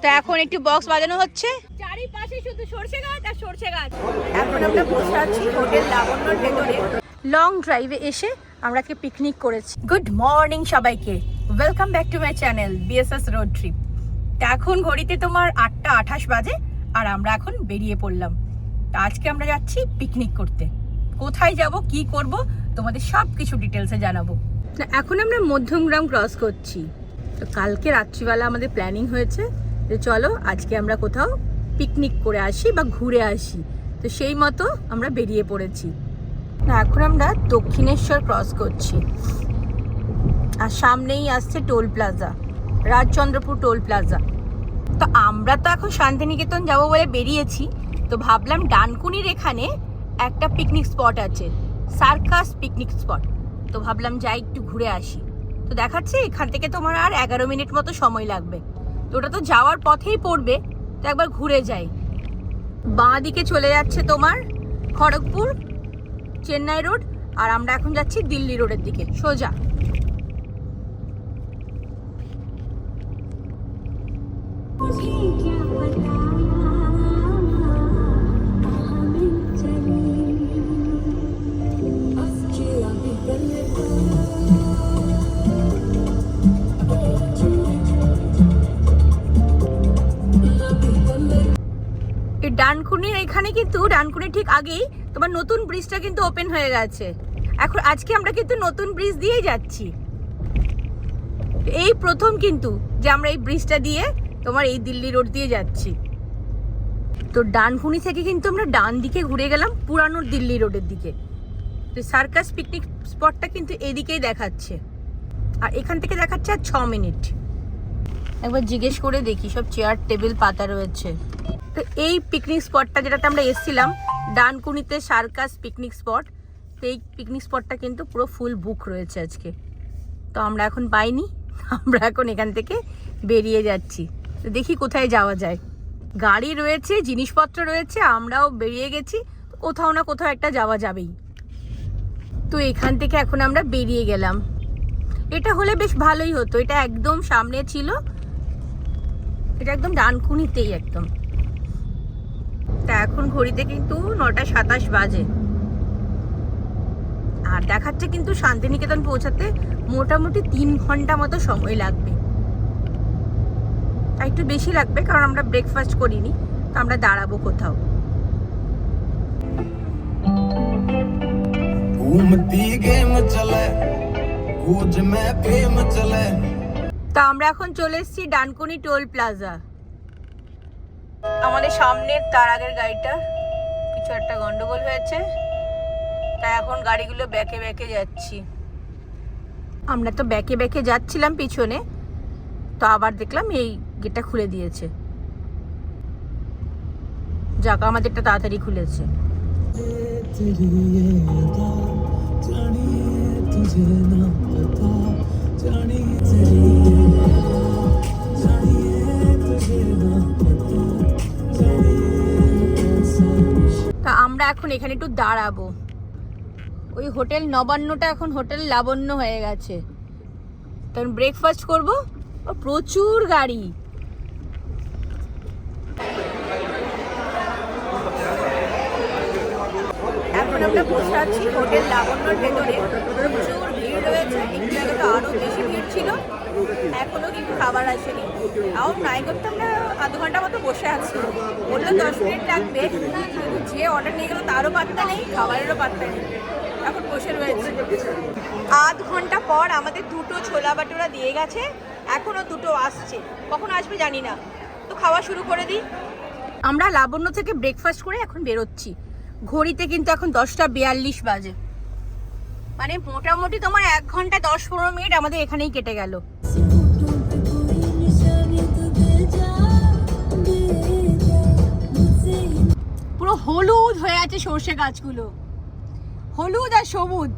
তো এখন একটু বক্স বাজানো হচ্ছে, চারিপাশে শুধু সরষে গাছ আর সরষে গাছ। এখন আমরা বসে আছি হোটেল লাবণ্যর ভেতরে। লং ড্রাইভে এসে আমরা কি পিকনিক করেছি। গুড মর্নিং সবাইকে, welcome back to my channel BSS road trip. তা এখন ঘড়িতে তোমার 8টা 28 বাজে আর আমরা এখন বেরিয়ে পড়লাম। তা আজকে আমরা যাচ্ছি পিকনিক করতে। কোথায় যাব, কি করব, তোমাদের সব কিছু ডিটেলসে জানাবো। এখন আমরা মধ্যমগ্রাম ক্রস করছি। তো কালকে রাত্রিবেলা আমাদের প্ল্যানিং হয়েছে যে চলো আজকে আমরা কোথাও পিকনিক করে আসি বা ঘুরে আসি। তো সেই মতো আমরা বেরিয়ে পড়েছি। এখন আমরা দক্ষিণেশ্বর ক্রস করছি আর সামনেই আসছে toll plaza, Rajchandrapur toll plaza. তো আমরা তো এখন শান্তিনিকেতন যাব বলে বেরিয়েছি। তো ভাবলাম ডানকুনির এখানে একটা পিকনিক স্পট আছে, সার্কাস পিকনিক স্পট। তো ভাবলাম যাই একটু ঘুরে আসি। তো দেখাচ্ছে এখান থেকে তোমার আর 11 মিনিট মতো সময় লাগবে। তো ওটা তো যাওয়ার পথেই পড়বে, তো একবার ঘুরে যাই। বাঁ দিকে চলে যাচ্ছে তোমার খড়গপুর চেন্নাই রোড, আর আমরা এখন যাচ্ছি দিল্লি রোডের দিকে সোজা। ডানকুনির এখানে কিন্তু ডানকুনির ঠিক আগেই তোমার নতুন ব্রিজটা কিন্তু ওপেন হয়ে গেছে। এখন আজকে আমরা কিন্তু নতুন ব্রিজ দিয়েই যাচ্ছি। এই প্রথম কিন্তু যে আমরা এই ব্রিজটা দিয়ে তোমার এই দিল্লি রোড দিয়ে যাচ্ছি। তো ডানকুনি থেকে কিন্তু আমরা ডান দিকে ঘুরে গেলাম পুরানো দিল্লি রোডের দিকে। তো সার্কাস পিকনিক স্পটটা কিন্তু এদিকেই দেখাচ্ছে, আর এখান থেকে দেখাচ্ছে আর 6 মিনিট। একবার জিজ্ঞেস করে দেখি, সব চেয়ার টেবিল পাতা রয়েছে। তো এই পিকনিক স্পটটা যেটাতে আমরা এসেছিলাম ডানকুনিতে সার্কাস পিকনিক স্পট, তো এই পিকনিক স্পটটা কিন্তু পুরো ফুল বুক রয়েছে আজকে। তো আমরা এখন পাইনি, আমরা এখন এখান থেকে বেরিয়ে যাচ্ছি। তো দেখি কোথায় যাওয়া যায়। গাড়ি রয়েছে, জিনিসপত্র রয়েছে, আমরাও বেরিয়ে গেছি, কোথাও না কোথাও একটা যাওয়া যাবেই। তো এখান থেকে এখন আমরা বেরিয়ে গেলাম। এটা হলে বেশ ভালোই হতো, এটা একদম সামনে ছিল, এটা একদম ডানকুনিতেই একদম। তা এখন ঘড়িতে কিন্তু 9টা 27 বাজে, আর দেখাচ্ছে কিন্তু শান্তিনিকেতন পৌঁছাতে মোটামুটি 3 ঘন্টা মতো সময় লাগবে। তাই একটু বেশি লাগবে, কারণ আমরা ব্রেকফাস্ট করিনি, তো আমরা দাঁড়াবো কোথাও। তা আমরা এখন চলে এসেছি ডানকুনি টোল প্লাজা। আমাদের সামনের তার আগের গাড়িটা কিছু একটা গন্ডগোল হয়েছে, তাই এখন গাড়িগুলো ব্যাকে ব্যাকে যাচ্ছি। আমরা তো ব্যাকে ব্যাকে যাচ্ছিলাম পিছনে, তো আবার দেখলাম এই গেটটা খুলে দিয়েছে। যাক, আমাদেরটা তাড়াতাড়ি খুলেছে। তা আমরা এখন এখানে একটু দাঁড়াবো। ওই হোটেল নবান্নটা এখন হোটেল লাবণ্য হয়ে গেছে। তখন ব্রেকফাস্ট করবো, প্রচুর গাড়ি। এখন আমরা বসে আছি হোটেল লাবণ্যর ভেতরে, প্রচুর ভিড় রয়েছে। একটু আগে তো আরো বেশি ভিড় ছিল, এখনো কিন্তু খাবার আসেনি। তাও নাই করতে আমরা আধ ঘন্টা মতো বসে আছি। বললো 10 মিনিট লাগবে, যে অর্ডার নিয়ে গেলো তারও পাত্তা নেই, খাবারেরও পাত্তা নেই, এখন বসে রয়েছে। আধ ঘন্টা পর আমাদের 2টো ছোলা বাটুরা দিয়ে গেছে, এখনো 2টো আসছে, কখন আসবে জানি না। তো খাওয়া শুরু করে দিই। আমরা লাবণ্য থেকে ব্রেকফাস্ট করে এখন বেরোচ্ছি। ঘড়িতে কিন্তু এখন 10টা 42 বাজে, মানে মোটামুটি তোমার 1 ঘন্টা 10-15 মিনিট আমাদের এখানেই কেটে গেল। পুরো হলুদ হয়ে আছে সর্ষে গাছগুলো, হলুদ আর সবুজ।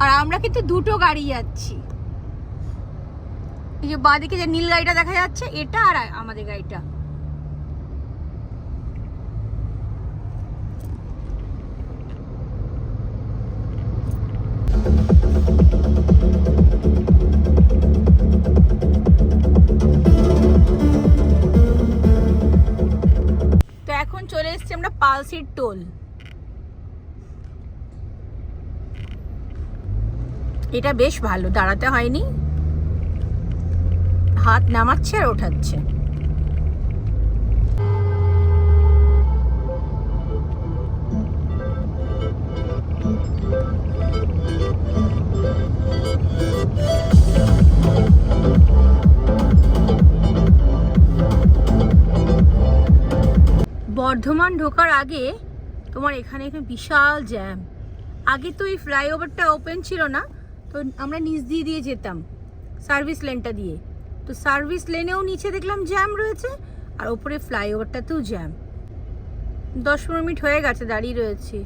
আর আমরা কিন্তু 2টো গাড়ি যাচ্ছি। এই যে বাঁদিকে যে নীল গাড়িটা দেখা যাচ্ছে, এটা আর আমাদের গাড়িটা। শালসির টোল। এটা বেশ ভালো, দাঁড়াতে হয়নি, হাত নামাচ্ছে আর ওঠাচ্ছে। বর্ধমান ঢোকার আগে তোমার এখানে বিশাল জ্যাম। আগে তো এই ফ্লাইওভারটা ওপেন ছিল না, তো আমরা নিচ দিয়ে দিয়ে যেতাম সার্ভিস লেনটা দিয়ে। তো সার্ভিস লেনেও নিচে দেখলাম জ্যাম রয়েছে, আর ওপরে ফ্লাইওভারটাতেও জ্যাম। 10-15 মিনিট হয়ে গেছে দাঁড়িয়ে রয়েছি।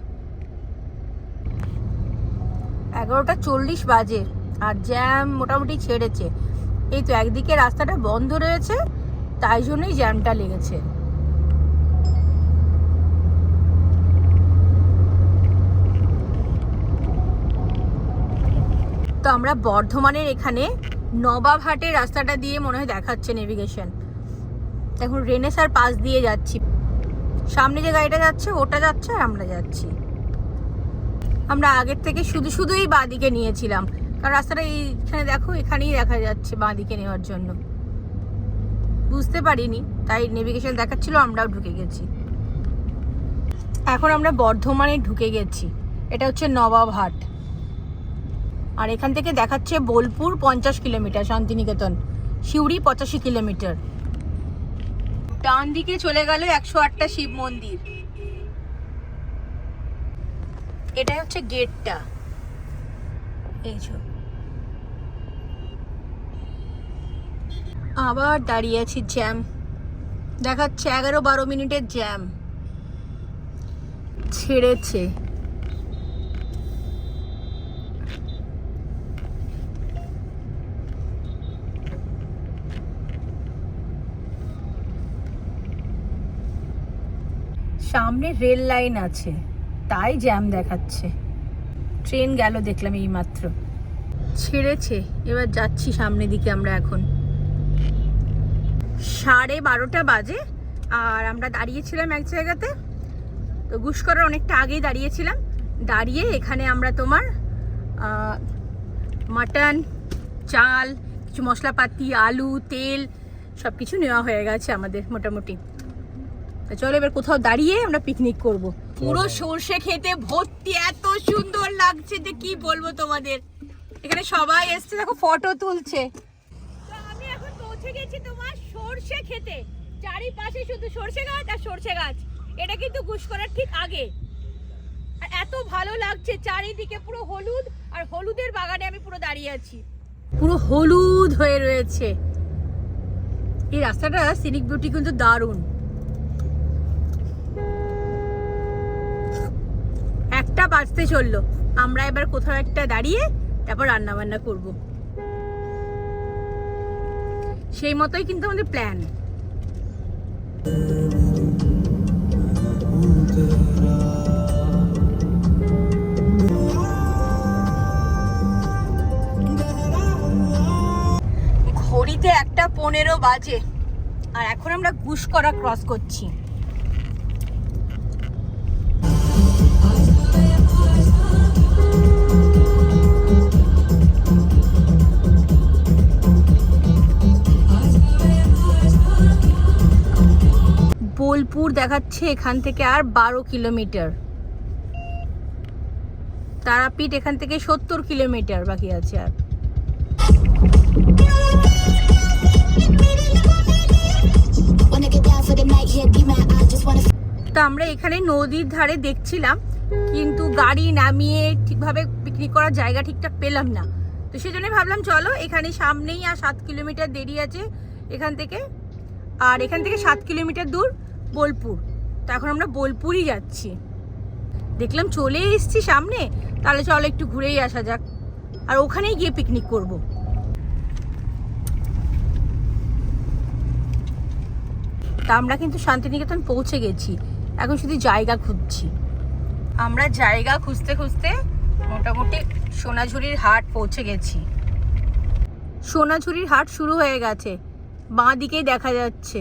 11:40 বাজে আর জ্যাম মোটামুটি ছেড়েছে। এই তো একদিকে রাস্তাটা বন্ধ রয়েছে, তাই জন্যই জ্যামটা লেগেছে। তো আমরা বর্ধমানের এখানে নবাবহাটের রাস্তাটা দিয়ে মনে হয় দেখাচ্ছে নেভিগেশন। এখন রেনেসার পাশ দিয়ে যাচ্ছি, সামনে যে গাড়িটা যাচ্ছে ওটা যাচ্ছে আর আমরা যাচ্ছি। আমরা আগের থেকে শুধুই বাঁ দিকে নিয়েছিলাম, কারণ রাস্তাটা এইখানে দেখো, এখানেই দেখা যাচ্ছে বাঁ দিকে নেওয়ার জন্য। বুঝতে পারিনি, তাই নেভিগেশন দেখাচ্ছিল, আমরাও ঢুকে গেছি। এখন আমরা বর্ধমানে ঢুকে গেছি। এটা হচ্ছে নবাবহাট, আর এখান থেকে দেখাচ্ছে বোলপুর 50 কিলোমিটার, শান্তিনিকেতন সিউড়ি 85 কিলোমিটার। ডান দিকে চলে গেল 108টা শিব মন্দির। এটা হচ্ছে গেটটা, এই যে। আবার দাঁড়িয়ে আছি, জ্যাম দেখাচ্ছে 11-12 মিনিটের জ্যাম ছেড়েছে। সামনে রেল লাইন আছে, তাই জ্যাম দেখাচ্ছে। ট্রেন গেল দেখলাম এই মাত্র, ছেড়েছে। এবার যাচ্ছি সামনের দিকে আমরা। এখন 12:30 বাজে, আর আমরা দাঁড়িয়েছিলাম এক জায়গাতে। তো গুসকরার অনেকটা আগেই দাঁড়িয়েছিলাম। দাঁড়িয়ে এখানে আমরা তোমার মাটন, চাল, কিছু মশলাপাতি, আলু, তেল সব কিছু নেওয়া হয়ে গেছে আমাদের মোটামুটি। চলো এবার কোথাও দাঁড়িয়ে আমরা পিকনিক করব। পুরো সর্ষে খেতে ভর্তি, এত সুন্দর লাগছে যে কি বলবো তোমাদের। এখানে সবাই এসছে, দেখো ফটো তুলছে। তো আমি এখন পৌঁছে গেছি তোমার সর্ষে খেতে। চারিপাশে শুধু সর্ষে গাছ আর সর্ষে গাছ। এটা কিন্তু গুসকরার ঠিক আগে। আর এত ভালো লাগছে, চারিদিকে পুরো হলুদ, আর হলুদের বাগানে আমি পুরো দাঁড়িয়ে আছি। পুরো হলুদ হয়ে রয়েছে। এই রাস্তাটা সিনিক বিউটি কিন্তু দারুণ। 1টা বাজতে চললো। আমরা এবার কোথাও একটা দাঁড়িয়ে তারপর রান্না বান্না করব। সেই মতোই কিন্তু আমাদের প্ল্যান। ঘড়িতে 1:15 বাজে, আর এখন আমরা গুসকরা ক্রস করছি। বোলপুর দেখাচ্ছে এখান থেকে আর 12 কিলোমিটার। তারাপীঠ এখান থেকে 70 কিলোমিটার বাকি আছে। আর তো আমরা এখানে নদীর ধারে দেখছিলাম, কিন্তু গাড়ি নামিয়ে ঠিকভাবে পিকনিক করার জায়গা ঠিকঠাক পেলাম না। তো সেজন্য ভাবলাম চলো এখানে সামনেই, আর 7 কিলোমিটার দেরি আছে এখান থেকে। আর এখান থেকে 7 কিলোমিটার দূর বোলপুর। তো এখন আমরা বোলপুরই যাচ্ছি। দেখলাম চলে এসেছি সামনে, তাহলে চলো একটু ঘুরেই আসা যাক, আর ওখানেই গিয়ে পিকনিক করব। তা আমরা কিন্তু শান্তিনিকেতন পৌঁছে গেছি, এখন শুধু জায়গা খুঁজছি। আমরা জায়গা খুঁজতে খুঁজতে মোটামুটি সোনাঝুরির হাট পৌঁছে গেছি। সোনাঝুরির হাট শুরু হয়ে গেছে, বাঁ দিকেই দেখা যাচ্ছে।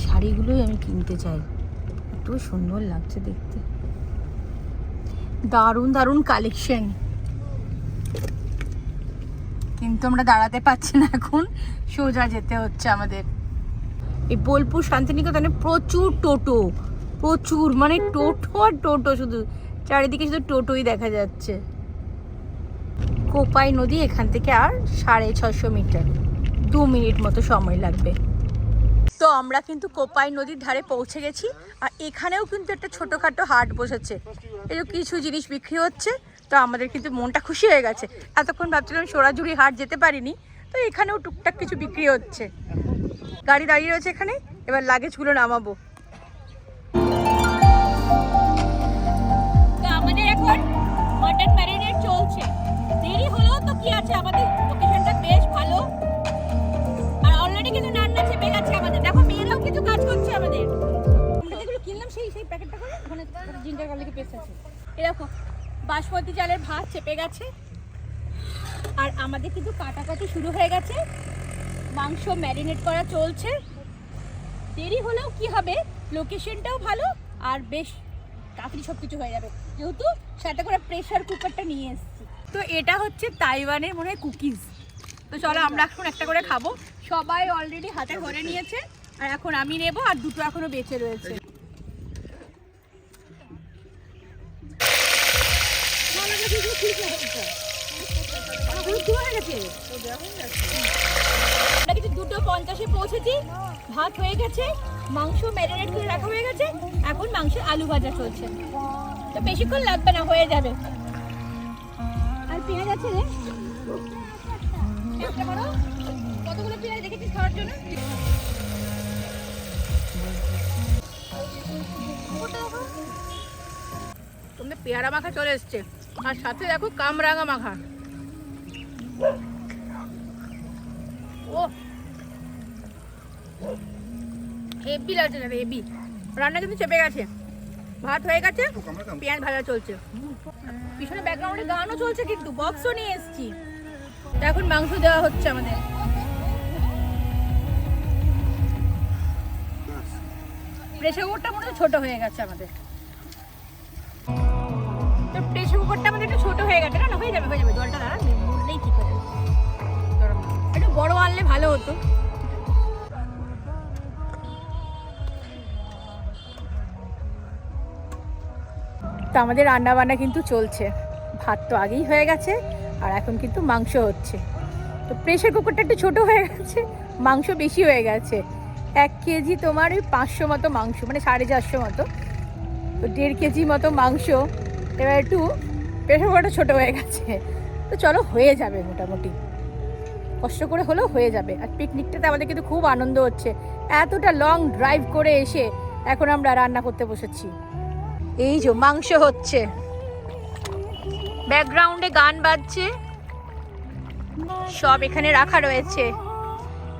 শাড়িগুলোই আমি কিনতে চাই, এত সুন্দর লাগছে দেখতে, দারুণ দারুণ কালেকশন। কিন্তু আমরা দাঁড়াতে পারছি না, এখন সোজা যেতে হচ্ছে আমাদের। এই বোলপুর শান্তিনিকেতনে প্রচুর টোটো, প্রচুর, মানে টোটো আর টোটো, শুধু চারিদিকে শুধু টোটোই দেখা যাচ্ছে। কোপাই নদী এখান থেকে আর 650 মিটার, 2 মিনিট মতো সময় লাগবে। তো আমরা কিন্তু কোপাই নদীর ধারে পৌঁছে গেছি, আর এখানেও কিন্তু একটা ছোটোখাটো হাট বসেছে, এর কিছু জিনিস বিক্রি হচ্ছে। তো আমাদের কিন্তু মনটা খুশি হয়ে গেছে, এতক্ষণ ভাবছিলাম সোনাঝুরি হাট যেতে পারিনি, তো এখানেও টুকটাক কিছু বিক্রি হচ্ছে। গাড়ি দাঁড়িয়ে রয়েছে এখানে, এবার লাগেজগুলো নামাবো। তো আমাদের এখন মটন ম্যারিনেট চলছে, দেরি হলো তো কি আছে, আমাদের লোকেশনটা বেশ ভালো, আর অলরেডি কিন্তু রান্না চেপে গেছে আমাদের। দেখো মেয়েরাও কিছু কাজ করছে আমাদের। আমরা যেগুলো কিনলাম সেই প্যাকেটটা করে ওখানে জিঞ্জার গার্লিকের পেস্ট আছে। এরকম বাসমতি চালের ভাত চেপে গেছে, আর আমাদের কিন্তু কাটাকাটি শুরু হয়ে গেছে, মাংস ম্যারিনেট করা চলছে। দেরি হলেও কি হবে, লোকেশনটাও ভালো আর বেশ তাড়াতাড়ি সব কিছু হয়ে যাবে, যেহেতু সাথে করে প্রেসার কুকারটা নিয়ে এসেছি। তো এটা হচ্ছে তাইওয়ানের মনে হয় কুকিজ। তো চলো আমরা এখন একটা করে খাবো, সবাই অলরেডি হাতে ধরে নিয়েছে, আর এখন আমি নেব, আর দুটো এখনো বেঁচে রয়েছে। আমরা কিন্তু 2:50 পৌঁছেছি, ভাত হয়ে গেছে, মাংস ম্যারিনেট করে রাখা হয়ে গেছে, এখন মাংসের আলু ভাজা চলছে। তো বেশিক্ষণ লাগবে না, হয়ে যাবে। আর পেঁয়াজ আছে রে, কতগুলো পেঁয়াজ রেখেছিস খাওয়ার জন্য? তোমরা পেয়ারা মাখা চলে এসছে, আর সাথে দেখো কামরাঙা মাখা। ও হেভি লাগছে, হেভি। রান্না কিন্তু চেপে গেছে, ভাত হয়ে গেছে, পেঁয়াজ ভাজা চলছে, পিছনে ব্যাকগ্রাউন্ডে গানও চলছে, কিন্তু বক্সও নিয়ে এসেছি। এখন মাংস দেওয়া হচ্ছে আমাদের। প্রেসার কুকারটা মনে হয় ছোট হয়ে গেছে আমাদের, তো প্রেসার কুকারটা আমাদের একটু ছোট হয়ে গেছে। না হয়ে যাবে, হয়ে যাবে, জলটা দাঁড়া মুড়লেই ঠিক হয়ে যাবে। একটু বড় আনলে ভালো হতো। তো আমাদের রান্না বান্না কিন্তু চলছে, ভাত তো আগেই হয়ে গেছে, আর এখন কিন্তু মাংস হচ্ছে। তো প্রেসার কুকারটা একটু ছোটো হয়ে গেছে, মাংস বেশি হয়ে গেছে। 1 কেজি তোমার ওই 500 মতো মাংস, মানে 450 মতো, তো 1.5 কেজি মতো মাংস। এবার একটু প্রেসার কুকারটা ছোটো হয়ে গেছে, তো চলো হয়ে যাবে, মোটামুটি কষ্ট করে হলেও হয়ে যাবে। আর পিকনিকটাতে আমাদের কিন্তু খুব আনন্দ হচ্ছে, এতটা লং ড্রাইভ করে এসে এখন আমরা রান্না করতে বসেছি। এই যে মাংস হচ্ছে, ব্যাকগ্রাউন্ডে গান বাজছে, সব এখানে রাখা রয়েছে।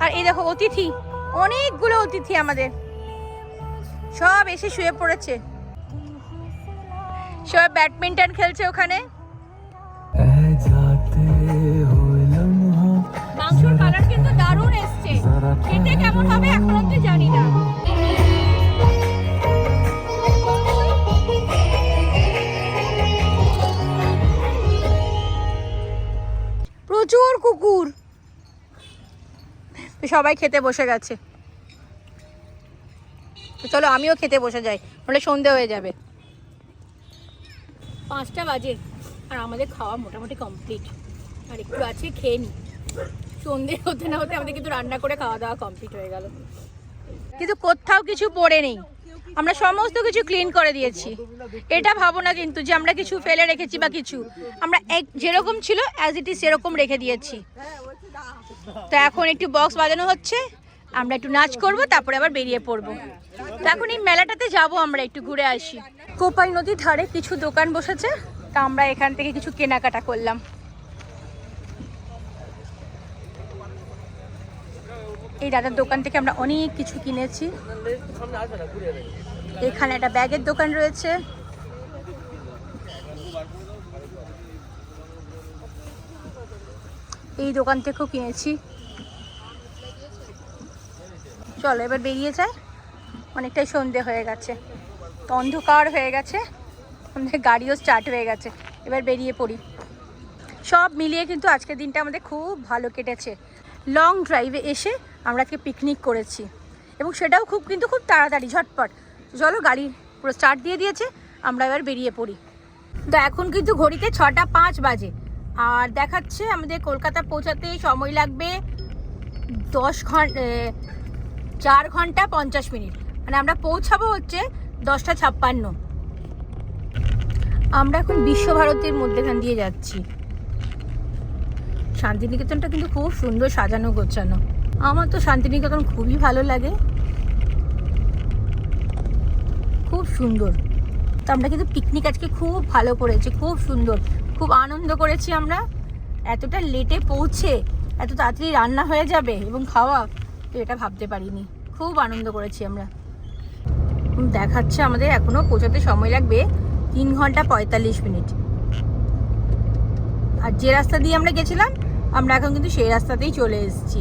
আর এই দেখো অতিথি, অনেকগুলো অতিথি আমাদের, সব এসে শুয়ে পড়েছে, সব ব্যাডমিন্টন খেলছে ওখানে। মাংসর কালার কিন্তু দারুণ এসছে, খেতে কেমন হবে এখন অবধি জানি না। প্রচুর কুকুর, সবাই খেতে বসে গেছে। তো চলো আমিও খেতে বসে যাই, নাহলে সন্ধে হয়ে যাবে। 5টা বাজে, আর আমাদের খাওয়া মোটামুটি কমপ্লিট, আর একটু আছে খেয়ে নিই। সন্ধে হতে না হতে আমাদের কিন্তু রান্না করে খাওয়া দাওয়া কমপ্লিট হয়ে গেল, কিন্তু কোথাও কিছু পড়ে নেই, আমরা সমস্ত কিছু ক্লিন করে দিয়েছি। এটা ভাবো না কিন্তু যে আমরা কিছু ফেলে রেখেছি বা কিছু, আমরা যেরকম ছিল অ্যাজ ইট ইজ সেরকম রেখে দিয়েছি। তো এখন একটু বক্স বাজানো হচ্ছে, আমরা একটু নাচ করব, তারপরে আবার বেরিয়ে পড়বো। তো এখন এই মেলাটাতে যাব, আমরা একটু ঘুরে আসি। কোপাই নদীর ধারে কিছু দোকান বসেছে, তা আমরা এখান থেকে কিছু কেনাকাটা করলাম। এই দাদার দোকান থেকে আমরা অনেক কিছু কিনেছি। এখানে একটা ব্যাগের দোকান রয়েছে, এই দোকান থেকেও কিনেছি। চলো এবার বেরিয়ে যাই, অনেকটাই সন্ধে হয়ে গেছে, তো অন্ধকার হয়ে গেছে, আমাদের গাড়িও স্টার্ট হয়ে গেছে। এবার বেরিয়ে পড়ি। সব মিলিয়ে কিন্তু আজকের দিনটা আমাদের খুব ভালো কেটেছে। লং ড্রাইভে এসে আমরা আজকে পিকনিক করেছি এবং সেটাও খুব তাড়াতাড়ি ঝটপট। চলো, গাড়ি পুরো স্টার্ট দিয়ে দিয়েছে, আমরা এবার বেরিয়ে পড়ি। তো এখন কিন্তু ঘড়িতে 6:05 বাজে, আর দেখাচ্ছে আমাদের কলকাতা পৌঁছাতে সময় লাগবে 4 ঘন্টা 50 মিনিট। মানে আমরা পৌঁছাবো হচ্ছে 10:56। আমরা এখন বিশ্বভারতীর মধ্যেখান দিয়ে যাচ্ছি। শান্তিনিকেতনটা কিন্তু খুব সুন্দর সাজানো গোছানো। আমার তো শান্তিনিকেতন খুবই ভালো লাগে, খুব সুন্দর। তো আমরা কিন্তু পিকনিক আজকে খুব ভালো করেছি, খুব সুন্দর, খুব আনন্দ করেছি আমরা। এতটা লেটে পৌঁছে এত তাড়াতাড়ি রান্না হয়ে যাবে এবং খাওয়া, তো এটা ভাবতে পারিনি। খুব আনন্দ করেছি আমরা। দেখাচ্ছে আমাদের এখনো পৌঁছাতে সময় লাগবে 3 ঘন্টা 45 মিনিট। আর যে রাস্তা দিয়ে আমরা গেছিলাম, আমরা এখন কিন্তু সেই রাস্তাতেই চলে এসেছি।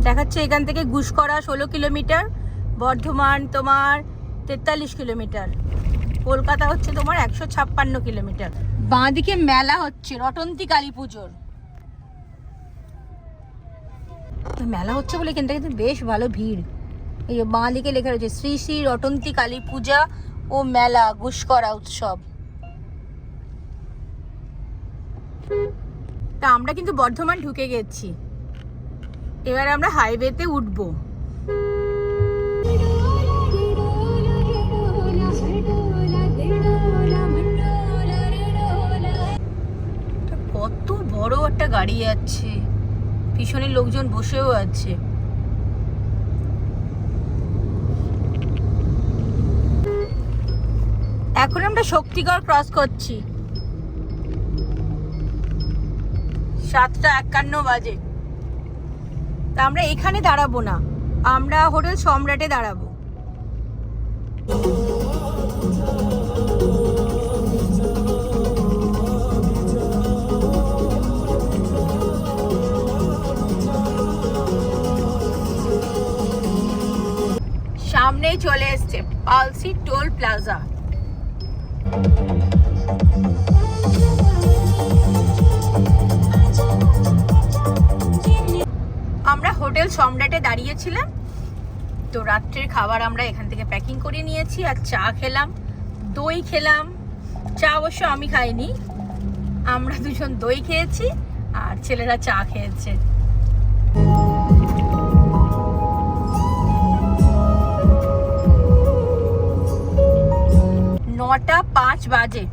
দেখাচ্ছে এখান থেকে গুসকরা 16 কিলোমিটার, বর্ধমান তোমার 43 কিলোমিটার, কলকাতা হচ্ছে তোমার 156 কিলোমিটার। বাঁদিকে মেলা হচ্ছে রটন্তী কালী পুজোর। মেলা হচ্ছে বলে এখানটা কিন্তু বেশ ভালো ভিড়। এই বাঁদিকে লেখা রয়েছে শ্রী শ্রী রটন্তী কালী পূজা ও মেলা গুসকরা উৎসব। তা আমরা কিন্তু বর্ধমান ঢুকে গেছি, এবার আমরা হাইওয়েতে উঠবো। কত বড় একটা গাড়ি যাচ্ছে, পিছনে লোকজন বসেও আছে। এখন আমরা শক্তিগড় ক্রস করছি, 7:51 বাজে। তা আমরা এখানে দাঁড়াবো না, আমরা হোটেল সম্রাটে দাঁড়াবো। সামনেই চলে এসছে পালসি টোল প্লাজা। আমরা হোটেল সম্রাটে দাঁড়িয়েছিলাম, তো রাত্রের খাবার আমরা এখান থেকে প্যাকিং করে নিয়েছি। আর চা খেলাম, দই খেলাম। চা অবশ্য আমি খাইনি, আমরা দুজন দই খেয়েছি আর ছেলেরা চা খেয়েছে। 9:05 বাজে,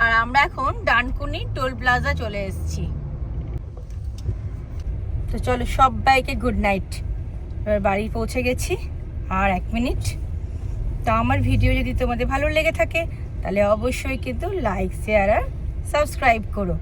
আর আমরা এখন ডানকুনি টোল প্লাজা চলে এসেছি। তো চলো সবাইকে গুড নাইট। এবার বাড়ি পৌঁছে গেছি, আর 1 মিনিট। তো আমার ভিডিও যদি তোমাদের ভালো লেগে থাকে তাহলে অবশ্যই কিন্তু লাইক, শেয়ার আর সাবস্ক্রাইব করো।